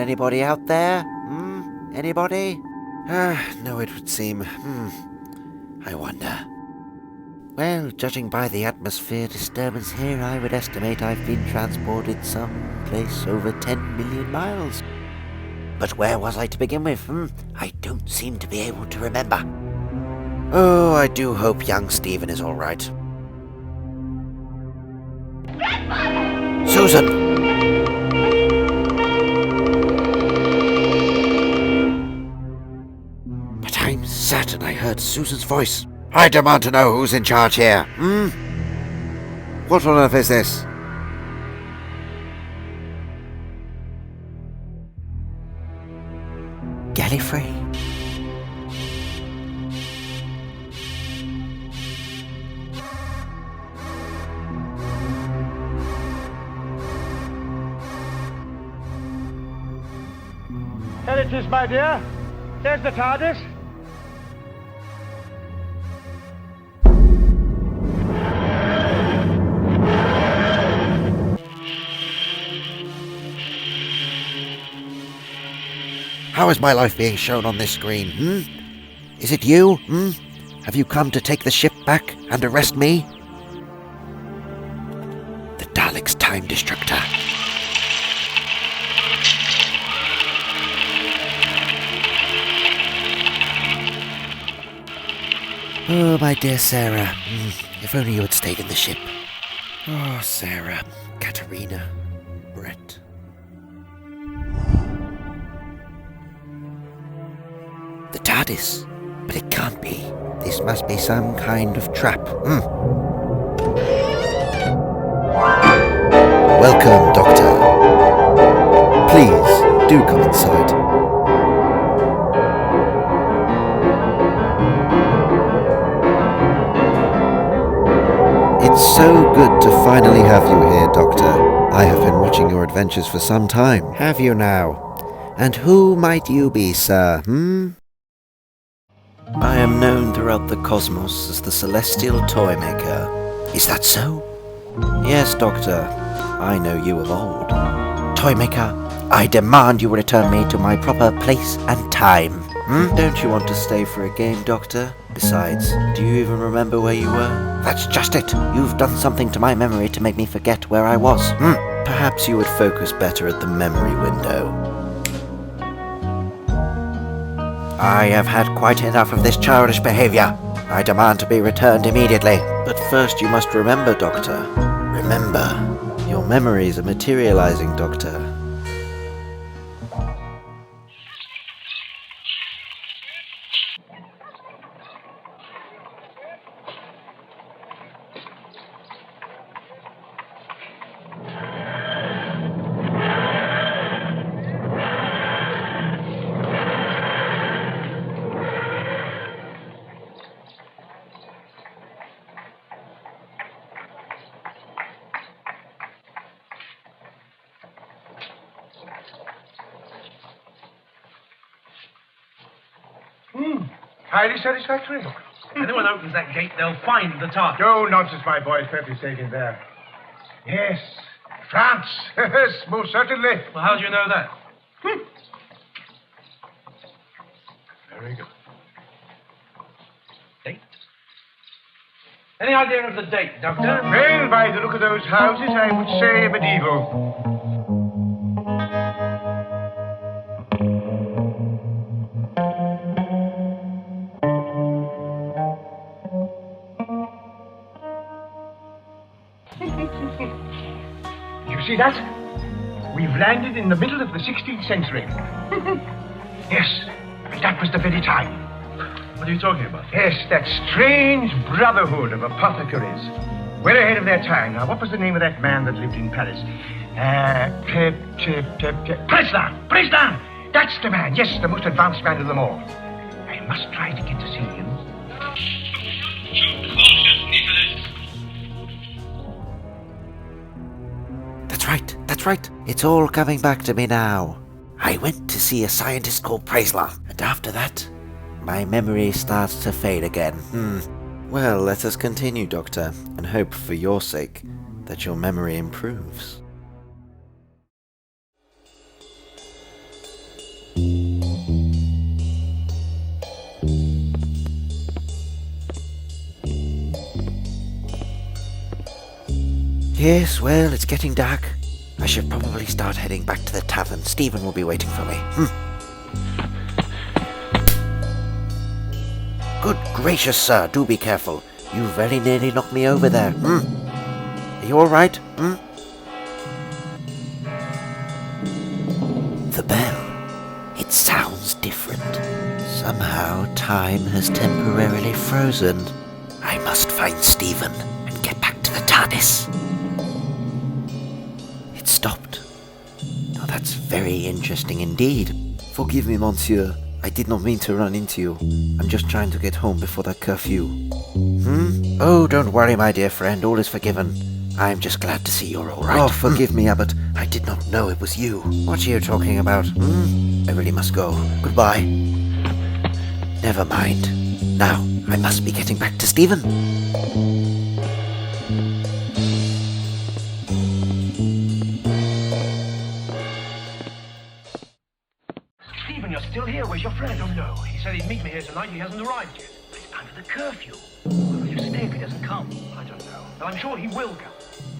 anybody out there? Anybody? No, it would seem. I wonder. Well, judging by the atmosphere disturbance here, I would estimate I've been transported someplace over 10 million miles. But where was I to begin with? I don't seem to be able to remember. Oh, I do hope young Stephen is all right. Susan! But I'm certain I heard Susan's voice. I demand to know who's in charge here. What on earth is this? Gallifrey? There it is, my dear. There's the TARDIS. How is my life being shown on this screen? Is it you? Have you come to take the ship back and arrest me? The Daleks' time destructor. Oh, my dear Sarah. If only you had stayed in the ship. Oh, Sarah, Katerina, Brett. The TARDIS. But it can't be. This must be some kind of trap. Welcome, Doctor. Please, do come inside. It's so good to finally have you here, Doctor. I have been watching your adventures for some time. Have you now? And who might you be, sir, I am known throughout the cosmos as the Celestial Toymaker. Is that so? Yes, Doctor. I know you of old. Toymaker, I demand you return me to my proper place and time. Don't you want to stay for a game, Doctor? Besides, do you even remember where you were? That's just it. You've done something to my memory to make me forget where I was. Perhaps you would focus better at the memory window. I have had quite enough of this childish behavior. I demand to be returned immediately. But first you must remember, Doctor. Remember. Your memories are materializing, Doctor. Highly satisfactory. If anyone opens that gate, they'll find the TARDIS. No nonsense, my boy. It's perfectly safe in there. Yes, France. Yes, most certainly. Well, how do you know that? Very good. Date? Any idea of the date, Doctor? Well, by the look of those houses, I would say medieval. You see that? We've landed in the middle of the 16th century. Yes, that was the very time. What are you talking about? Yes, that strange brotherhood of apothecaries. Well ahead of their time. Now, what was the name of that man that lived in Paris? Preslin! That's the man. Yes, the most advanced man of them all. I must try to get to see him. That's right. It's all coming back to me now. I went to see a scientist called Preslin, and after that, my memory starts to fade again. Well, let us continue, Doctor, and hope for your sake that your memory improves. Yes, well, it's getting dark. I should probably start heading back to the tavern. Stephen will be waiting for me. Good gracious, sir, do be careful. You very nearly knocked me over there. Are you all right? The bell. It sounds different. Somehow time has temporarily frozen. I must find Stephen and get back to the TARDIS. It stopped. Oh, that's very interesting indeed. Forgive me, monsieur. I did not mean to run into you. I'm just trying to get home before that curfew. Oh, don't worry, my dear friend. All is forgiven. I'm just glad to see you're all right. Oh, forgive me, Abbot. I did not know it was you. What are you talking about? I really must go. Goodbye. Never mind. Now, I must be getting back to Stephen. Stephen, you're still here. Where's your friend? Oh, no. He said he'd meet me here tonight. He hasn't arrived yet. It's time for the curfew. Where will you stay if he doesn't come? I don't know. But I'm sure he will come.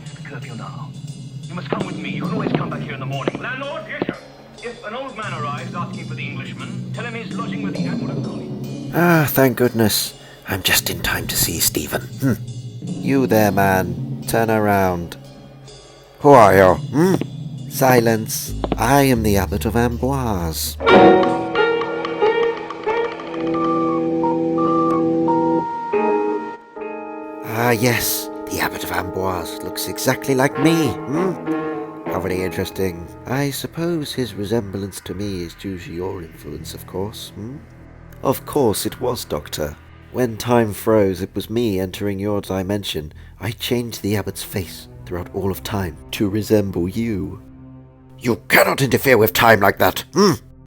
It's the curfew now. You must come with me. You can always come back here in the morning. Landlord, yes, sir. If an old man arrives asking for the Englishman, tell him he's lodging with the Admiral of Collie. Ah, thank goodness. I'm just in time to see Stephen. You there, man. Turn around. Who are you? Silence. I am the Abbot of Amboise. Ah, yes. The Abbot of Amboise looks exactly like me. How very interesting. I suppose his resemblance to me is due to your influence, of course. Of course it was, Doctor. When time froze, it was me entering your dimension. I changed the Abbot's face throughout all of time to resemble you. You cannot interfere with time like that.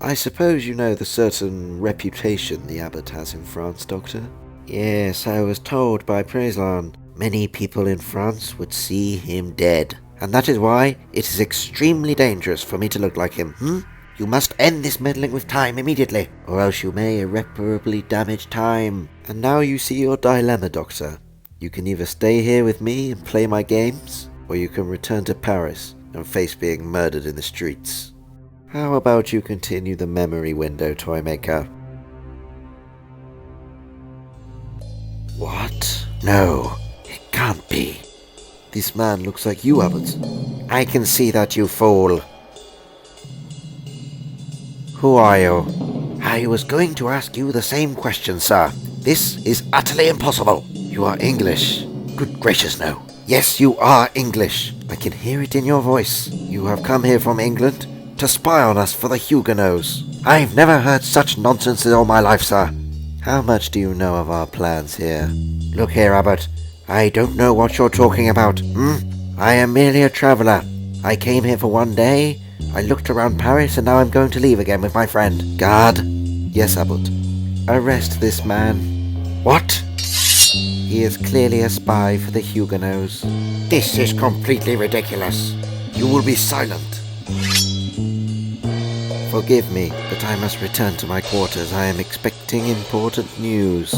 I suppose you know the certain reputation the Abbot has in France, Doctor? Yes, I was told by Prezlan. Many people in France would see him dead. And that is why it is extremely dangerous for me to look like him. You must end this meddling with time immediately, or else you may irreparably damage time. And now you see your dilemma, Doctor. You can either stay here with me and play my games, or you can return to Paris and face being murdered in the streets. How about you continue the memory window, Toymaker? What? No, it can't be. This man looks like you, Abbot. I can see that, you fool. Who are you? I was going to ask you the same question, sir. This is utterly impossible. You are English. Good gracious, no. Yes, you are English. I can hear it in your voice. You have come here from England to spy on us for the Huguenots. I've never heard such nonsense in all my life, sir. How much do you know of our plans here? Look here, Abbot. I don't know what you're talking about. I am merely a traveller. I came here for one day. I looked around Paris, and now I'm going to leave again with my friend. Guard. Yes, Abbot. Arrest this man. What? He is clearly a spy for the Huguenots. This is completely ridiculous. You will be silent. Forgive me, but I must return to my quarters. I am expecting important news.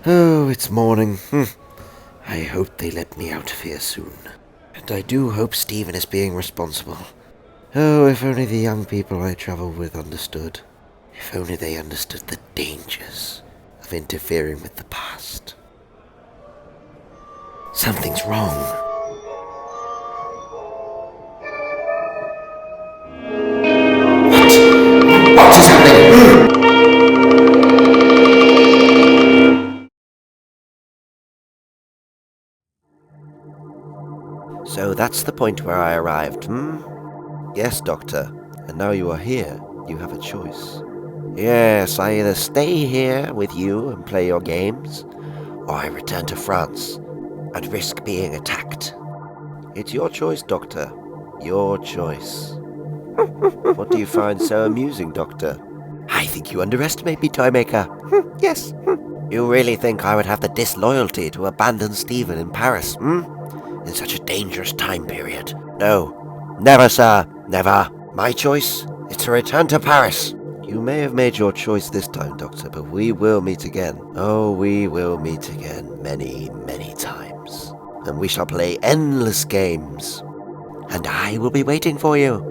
Oh, it's morning. I hope they let me out of here soon. And I do hope Stephen is being responsible. Oh, if only the young people I travel with understood. If only they understood the dangers of interfering with the past. Something's wrong. What is happening? So that's the point where I arrived, Yes, Doctor. And now you are here, you have a choice. Yes, I either stay here with you and play your games, or I return to France and risk being attacked. It's your choice, Doctor. Your choice. What do you find so amusing, Doctor? I think you underestimate me, Toymaker. Yes. You really think I would have the disloyalty to abandon Stephen in Paris, in such a dangerous time period? No. Never, sir. Never. My choice is to return to Paris. You may have made your choice this time, Doctor, but we will meet again. Oh, we will meet again many, many times. And we shall play endless games. And I will be waiting for you.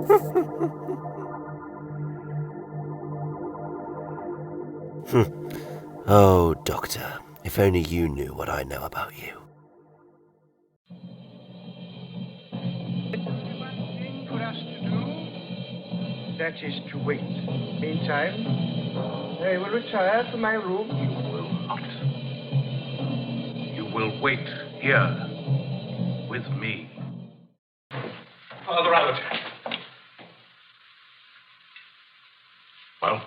Oh, Doctor, if only you knew what I know about you. One thing for us to do, that is to wait. Meantime, I will retire to my room. You will not. You will wait here with me. Father Abbott. Well?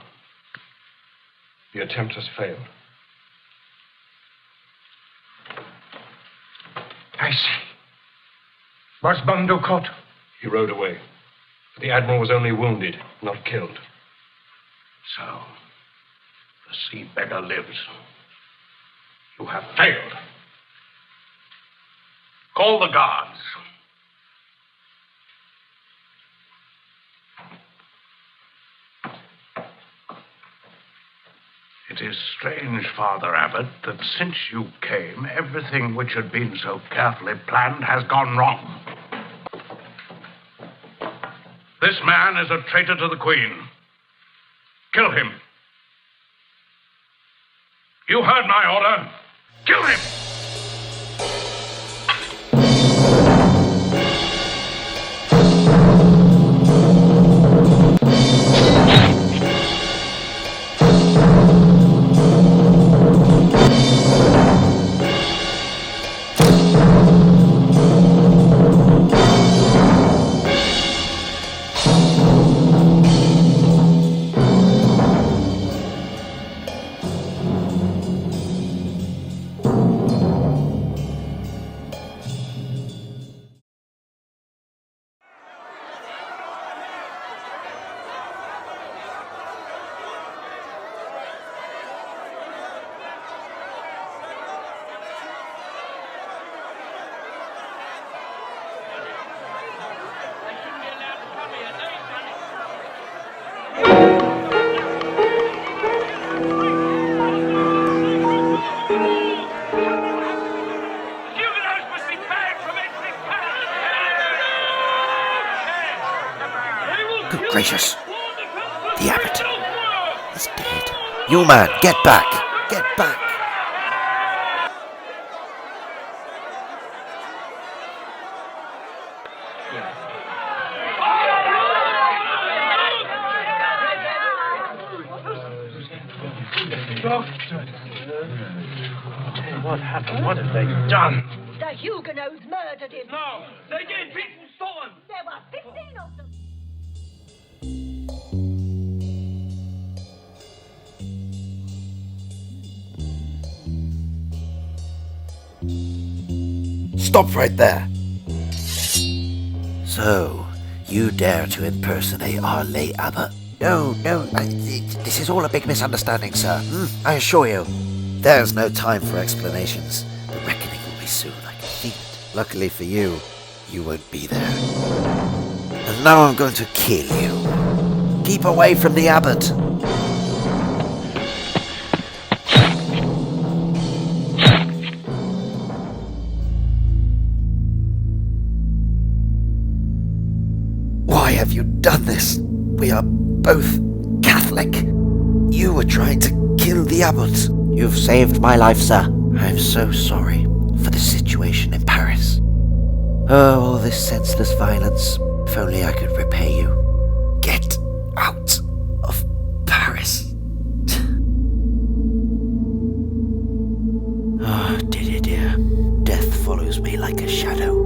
The attempt has failed. I see. Was Bondo caught? He rode away. But the Admiral was only wounded, not killed. So, the sea beggar lives. You have failed. Call the guards. It is strange, Father Abbot, that since you came, everything which had been so carefully planned has gone wrong. This man is a traitor to the Queen. Kill him. You heard my order. Kill him! Good gracious. The Abbot is dead. You man, get back! Get back! Doctor. What happened? What have they done? The Huguenots murdered him. No, they did. People stole him. There were 15 of them. Stop right there! So, you dare to impersonate our late Abbot? No, this is all a big misunderstanding, sir. I assure you. There's no time for explanations. The reckoning will be soon, I can feel it. Luckily for you, you won't be there. And now I'm going to kill you. Keep away from the Abbot. Why have you done this? We are both Catholic. You were trying to kill the Abbot. You've saved my life, sir. I'm so sorry for the situation in Paris. Oh, all this senseless violence. If only I could repay you. Get out of Paris. Oh, dear. Death follows me like a shadow.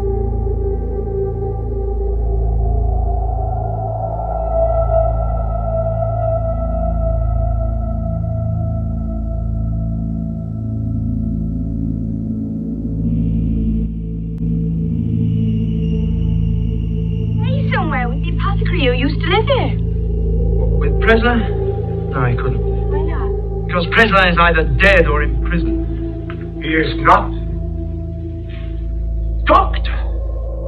You used to live here. With Presler? No, he couldn't. Why not? Because Preslin is either dead or in prison. He is not. Doctor!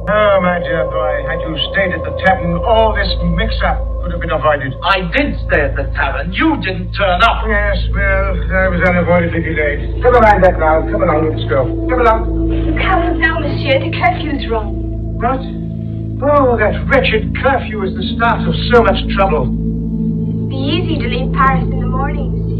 Oh, my dear boy, had you stayed at the tavern, all this mix-up could have been avoided. I did stay at the tavern. You didn't turn up. Yes, well, I was unavoidably delayed. Never mind that now. Come along, let's go. Come along. You can't now, monsieur. The curfew's wrong. What? Oh, that wretched curfew is the start of so much trouble. Be easy to leave Paris in the morning, monsieur.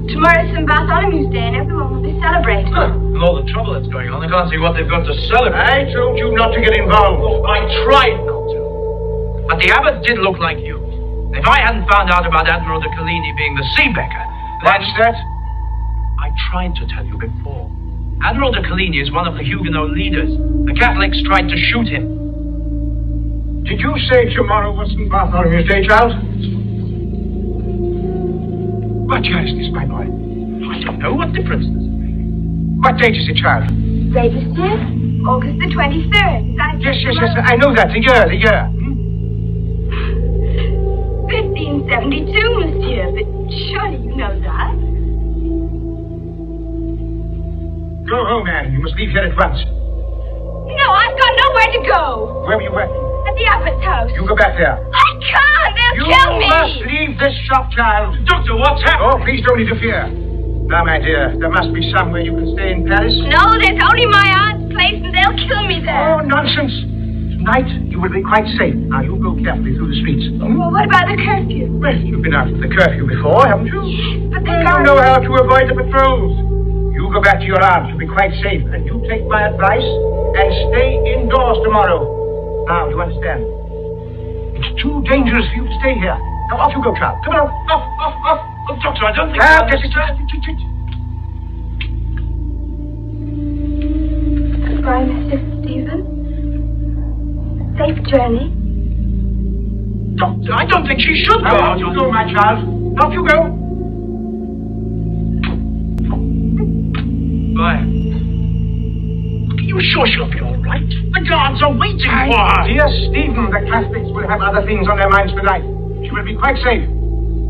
Tomorrow's St. Bartholomew's Day and everyone will be celebrating. With all the trouble that's going on, I can't see what they've got to celebrate. I told you not to get involved. I tried not to. But the abbot did look like you. If I hadn't found out about Admiral de Coligny being the Seabecker, What's that? I tried to tell you before. Admiral de Coligny is one of the Huguenot leaders. The Catholics tried to shoot him. Did you say tomorrow was St. Bartholomew's Day, child? What year is this, my boy? I don't know. What difference does it make? What date is it, child? Right, monsieur? August the 23rd. Yes, I know that. The year. 1572, monsieur, but surely you know that. Go home, Anne. You must leave here at once. No, I've got nowhere to go. Where were you working? At the abbot's house. You go back there. I can't! They'll kill me! You must leave this shop, child. Doctor, what's happened? Oh, please don't interfere. Now, my dear, there must be somewhere you can stay in Paris. No, there's only my aunt's place and they'll kill me there. Oh, nonsense. Tonight, you will be quite safe. Now, you go carefully through the streets. Well, what about the curfew? Well, you've been out of the curfew before, haven't you? Yes, but the You guards... know how to avoid the patrols. You go back to your aunt. You'll be quite safe. And you take my advice and stay indoors tomorrow. Now, you understand? It's too dangerous for you to stay here. Now, off you go, child. Come on. Off. Oh, Doctor, I don't think... Goodbye, Mr. Stephen. Safe journey. Doctor, I don't think she should go Now, out off you on... go, my child. Off you go. Bye. Are you sure she'll be all right? The guards are waiting for her. Dear Stephen, the Catholics will have other things on their minds tonight. She will be quite safe.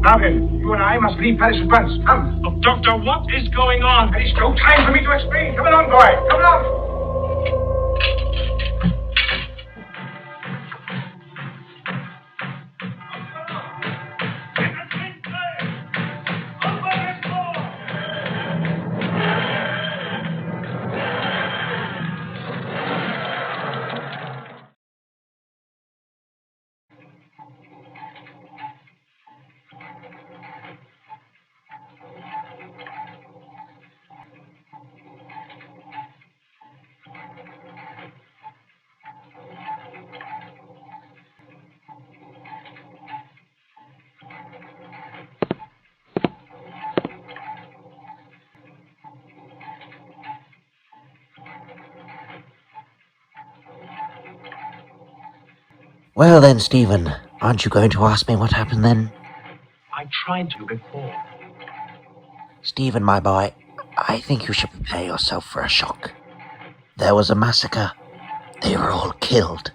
Now then, you and I must leave Paris at once. Come. Oh, Doctor, what is going on? There is no time for me to explain. Come along, boy. Come along. Well then, Stephen, aren't you going to ask me what happened then? I tried to before. Stephen, my boy, I think you should prepare yourself for a shock. There was a massacre. They were all killed.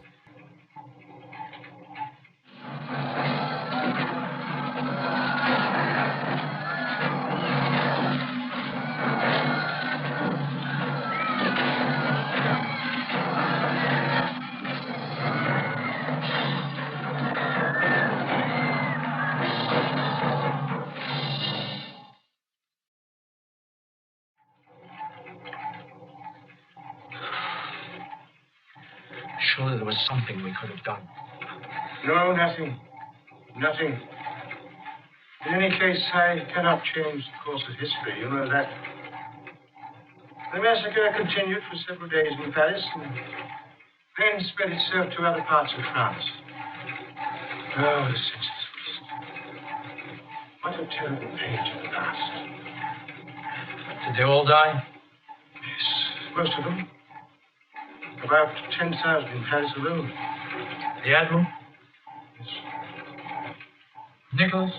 Surely there was something we could have done. No, nothing. Nothing. In any case, I cannot change the course of history. You know that. The massacre continued for several days in Paris and then spread itself to other parts of France. Oh, the senseless. What a terrible page in the past. Did they all die? Yes, most of them. About 10,000 in Paris alone. The Admiral? Yes. Nicholas?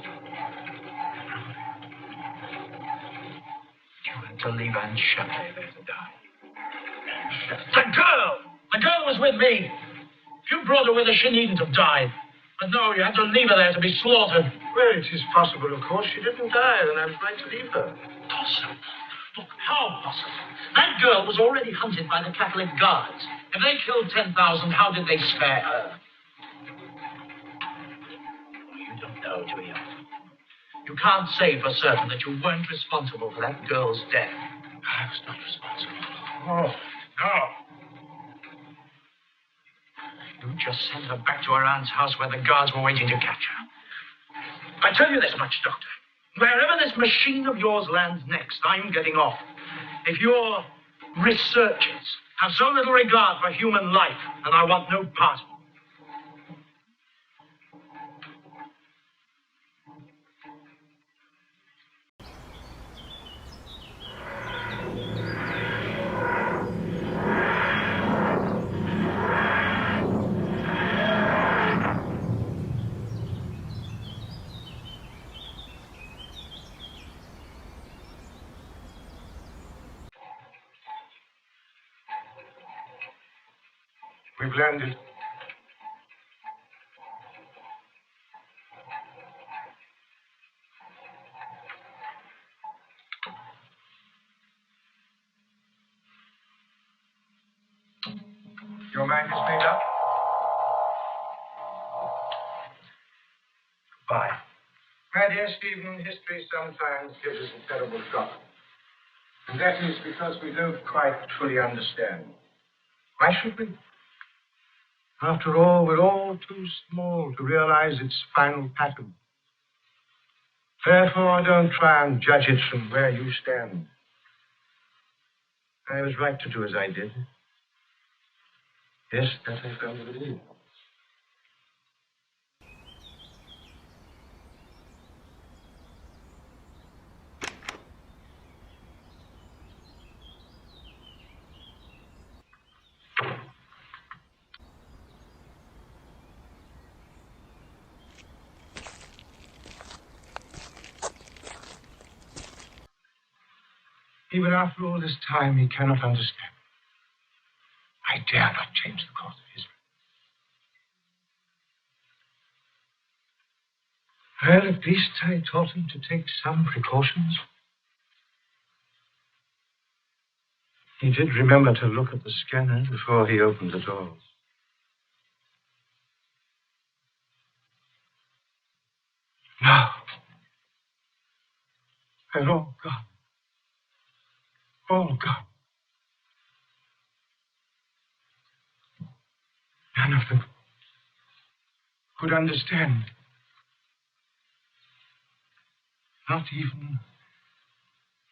You had to leave Anne Chaplet there to die. The girl! The girl was with me! If you brought her with her, she needn't have died. But no, you had to leave her there to be slaughtered. Well, it is possible, of course. She didn't die, and I was right to leave her. Possible? Look, how possible? That girl was already hunted by the Catholic guards. If they killed 10,000, how did they spare her? You don't know, do you? You can't say for certain that you weren't responsible for that girl's death. I was not responsible. Oh, no. You just sent her back to her aunt's house where the guards were waiting to catch her. I tell you this much, Doctor. Wherever this machine of yours lands next, I'm getting off. If your researchers have so little regard for human life, then I want no part of it. We've landed. Your mind is made up? Goodbye. My dear Stephen, history sometimes gives us a terrible shock. And that is because we don't quite fully understand. Why should we? After all, we're all too small to realize its final pattern. Therefore, don't try and judge it from where you stand. I was right to do as I did. Yes, that I firmly believe. Even after all this time, he cannot understand. I dare not change the course of history. Well, at least I taught him to take some precautions. He did remember to look at the scanner before he opened the doors. Now, they're all gone. All gone. None of them could understand. Not even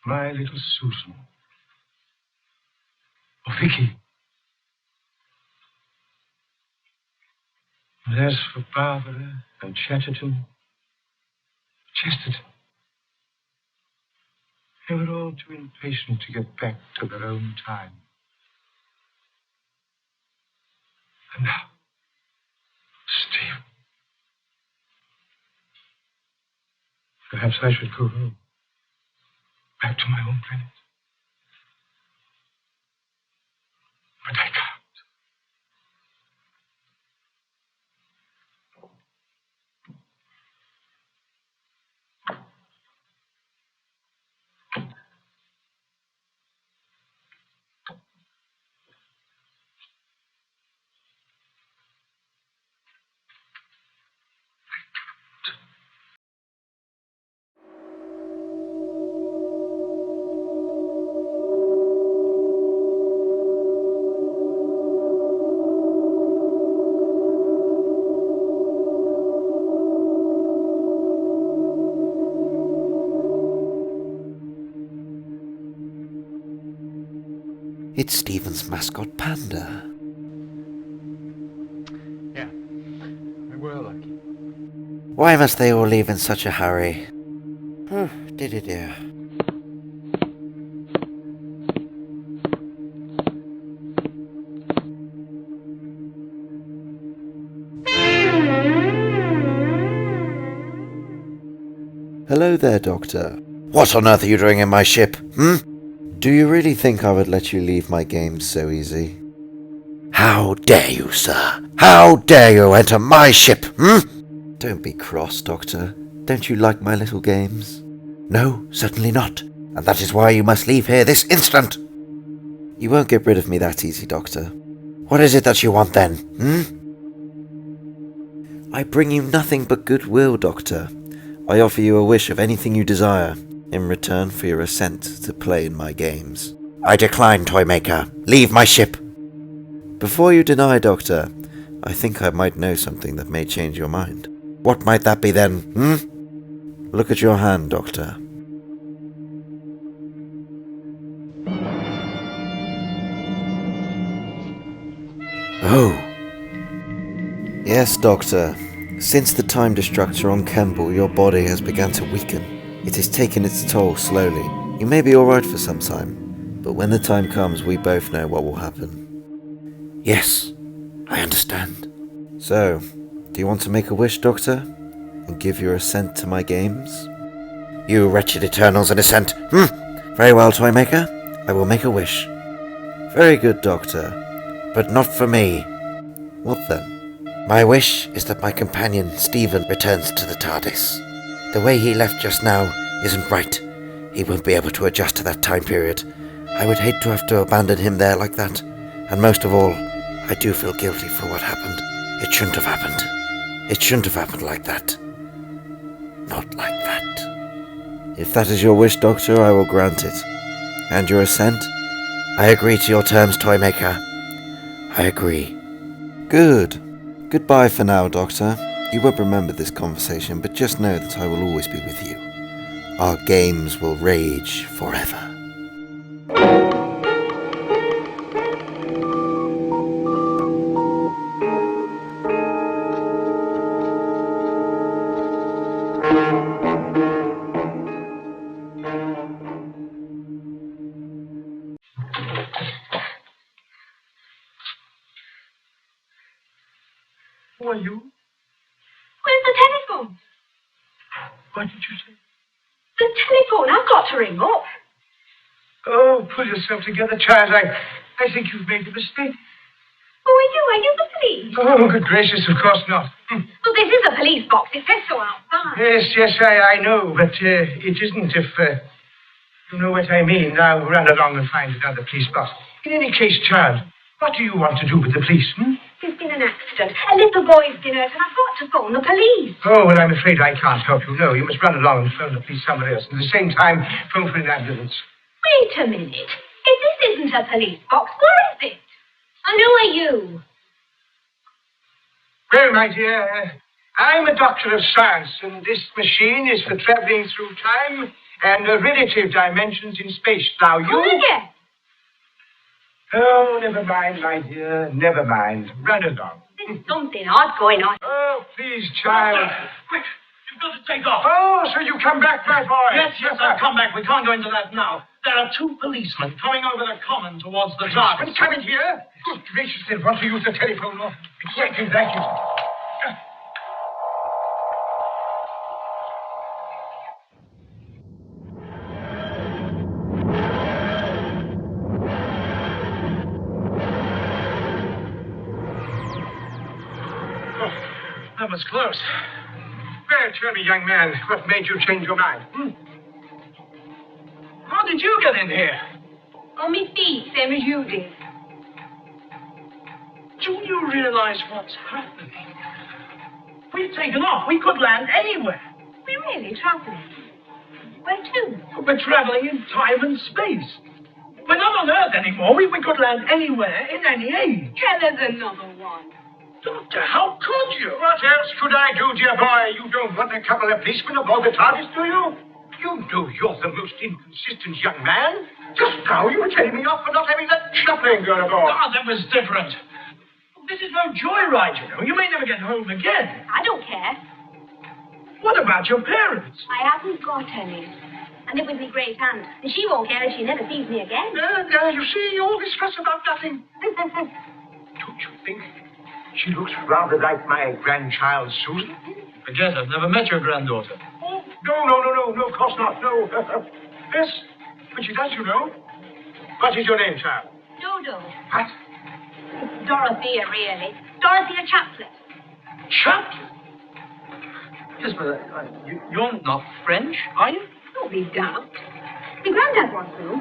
my little Susan. Or Vicky. And as for Barbara and Chesterton, they were all too impatient to get back to their own time. And now, Steve. Perhaps I should go home. Back to my own planet. But I can't. It's Stephen's mascot panda. Yeah, we were lucky. Why must they all leave in such a hurry? Oh, dear. Hello there, Doctor. What on earth are you doing in my ship, Do you really think I would let you leave my game so easy? How dare you, sir? How dare you enter my ship, Don't be cross, Doctor. Don't you like my little games? No, certainly not. And that is why you must leave here this instant. You won't get rid of me that easy, Doctor. What is it that you want then, I bring you nothing but goodwill, Doctor. I offer you a wish of anything you desire, in return for your assent to play in my games. I decline, Toymaker. Leave my ship. Before you deny, Doctor, I think I might know something that may change your mind. What might that be then, Look at your hand, Doctor. Oh. Yes, Doctor. Since the time destructor on Kemble, your body has begun to weaken. It has taken its toll slowly. You may be alright for some time, but when the time comes, we both know what will happen. Yes, I understand. So, do you want to make a wish, Doctor? And give your assent to my games? You wretched Eternals and assent. Very well, Toymaker. I will make a wish. Very good, Doctor. But not for me. What then? My wish is that my companion, Stephen, returns to the TARDIS. The way he left just now isn't right. He won't be able to adjust to that time period. I would hate to have to abandon him there like that. And most of all, I do feel guilty for what happened. It shouldn't have happened. It shouldn't have happened like that. Not like that. If that is your wish, Doctor, I will grant it. And your assent? I agree to your terms, Toymaker. I agree. Good. Goodbye for now, Doctor. You won't remember this conversation, but just know that I will always be with you. Our games will rage forever. Who are you? Where's the telephone? What did you say? The telephone. I've got to ring up. Oh, pull yourself together, child. I think you've made a mistake. Who are you? Are you the police? Oh, good gracious, of course not. Well, this is a police box. It says so outside. Yes, I know, but it isn't if you know what I mean. Now run along and find another police box. In any case, child, what do you want to do with the police, There's been an accident. A little boy's been hurt, and I've got to phone the police. Oh, well, I'm afraid I can't help you. No, you must run along and phone the police somewhere else. And at the same time, phone for an ambulance. Wait a minute. If this isn't a police box, what is it? And who are you? Well, my dear, I'm a doctor of science, and this machine is for traveling through time and relative dimensions in space. Now, you... Come again. Oh, never mind, my dear. Never mind. Run along. There's something odd going on. Oh, please, child. Quick! You've got to take off! Oh, so you come back, my boy. Yes, I'll come back. We can't go into that now. There are two policemen coming over the common towards the TARDIS. Coming here? Good gracious, they'll want to use the telephone. Thank you. That was close. Well, tell me, young man, what made you change your mind? How did you get in here? On me feet, same as you did. Do you realize what's happening? We've taken off. We could land anywhere. We're really traveling. Where to? We're traveling in time and space. We're not on Earth anymore. We could land anywhere in any age. Tell us another one. Doctor, how could you? What else could I do, dear boy? You don't want a couple of policemen aboard the TARDIS, do you? You know you're the most inconsistent young man. Just now you were telling me off for not having that chaplain girl aboard. Ah, that was different. This is no joyride, you know. You may never get home again. I don't care. What about your parents? I haven't got any. I live with my great aunt, and she won't care if she never sees me again. No, you see, all this fuss about nothing. Don't you think she looks rather like my grandchild, Susan? Forget I've never met your granddaughter. Oh, no, of course not, no. Yes, but she does, you know. What is your name, child? Dodo. What? It's Dorothea, really. Dorothea Chaplet. Chaplet? Yes, but you're not French, are you? Don't be daft. My granddad wants to.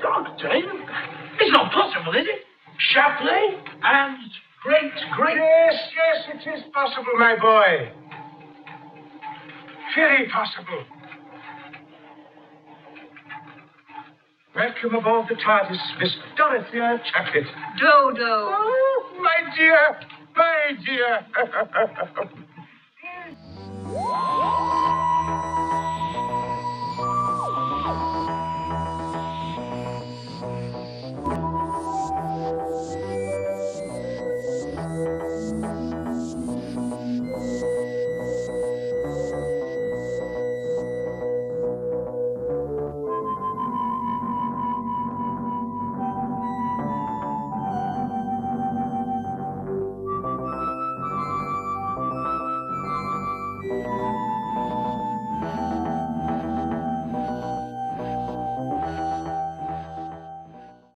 Doctor, it's not possible, is it? Chaplet and great. Yes, it is possible, my boy. Very possible. Welcome aboard the TARDIS, Miss Dorothy Chaplet. Dodo. Oh, my dear.